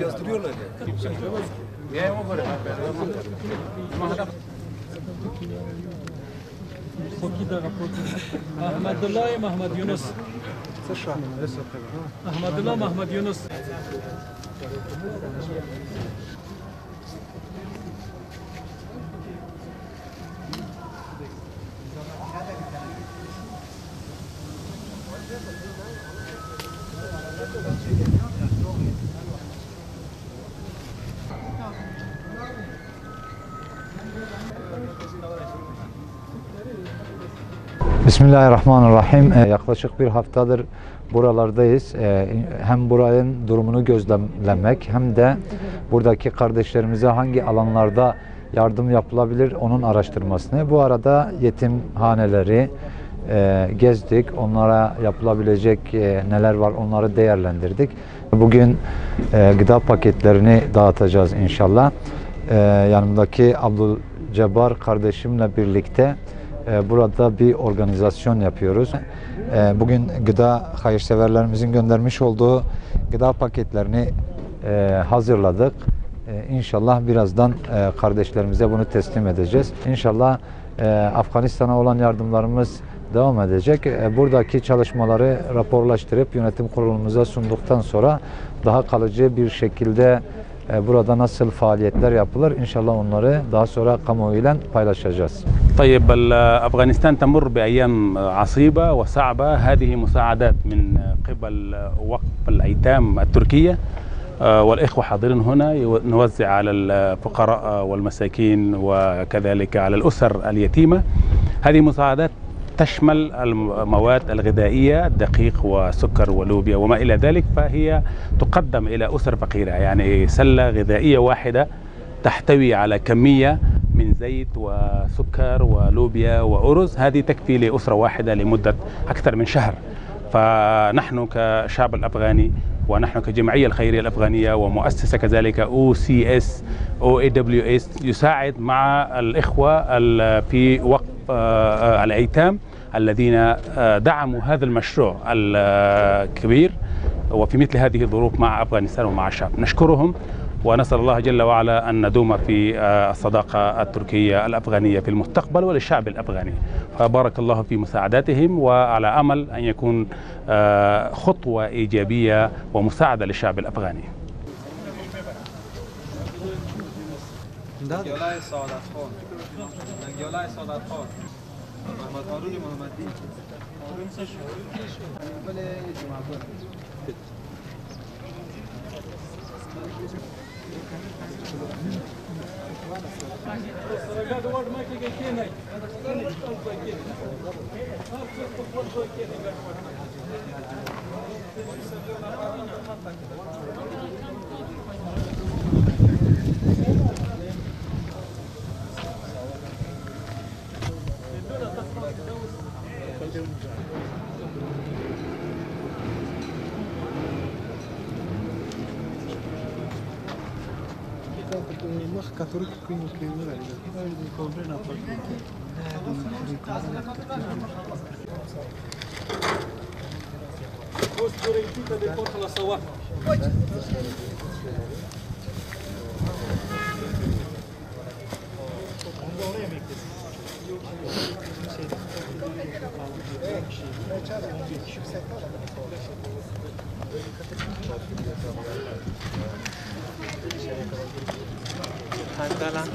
Yazdırıyorlar ya. Ahmedullah Mahmud Yunus. Ahmedullah Mahmud Yunus. Bismillahirrahmanirrahim. Yaklaşık bir haftadır buralardayız. Hem buranın durumunu gözlemlemek hem de buradaki kardeşlerimize hangi alanlarda yardım yapılabilir onun araştırmasını. Bu arada yetimhaneleri gezdik. Onlara yapılabilecek neler var onları değerlendirdik. Bugün gıda paketlerini dağıtacağız inşallah. Yanımdaki Abdülcebbar kardeşimle birlikte burada bir organizasyon yapıyoruz. Bugün gıda hayırseverlerimizin göndermiş olduğu gıda paketlerini hazırladık. İnşallah birazdan kardeşlerimize bunu teslim edeceğiz. İnşallah Afganistan'a olan yardımlarımız devam edecek. Buradaki çalışmaları raporlaştırıp yönetim kurulumuza sunduktan sonra daha kalıcı bir şekilde burada nasıl faaliyetler yapılır inşallah onları daha sonra kamuoyuyla paylaşacağız. طيب أفغانستان تمر بأيام عصيبة وصعبة. هذه مساعدات من قبل وقف الأيتام التركية والإخوة حاضرين هنا نوزع على الفقراء والمساكين وكذلك على الأسر اليتيمة. هذه مساعدات تشمل المواد الغذائية دقيق وسكر ولوبيا وما إلى ذلك، فهي تقدم إلى أسر فقيرة. يعني سلة غذائية واحدة تحتوي على كمية من زيت وسكر ولوبيا وأرز، هذه تكفي لأسرة واحدة لمدة أكثر من شهر. فنحن كشعب الأفغاني ونحن كجمعية الخيرية الأفغانية ومؤسسة كذلك OCS OAWS يساعد مع الإخوة في وقف الأيتام الذين دعموا هذا المشروع الكبير وفي مثل هذه الظروف مع أفغانستان ومع الشعب. نشكرهم ونسأل الله جل وعلا أن ندوم في الصداقة التركية الأفغانية في المستقبل وللشعب الأفغاني. فبارك الله في مساعدتهم وعلى أمل أن يكون خطوة إيجابية ومساعدة للشعب الأفغاني. Handalan.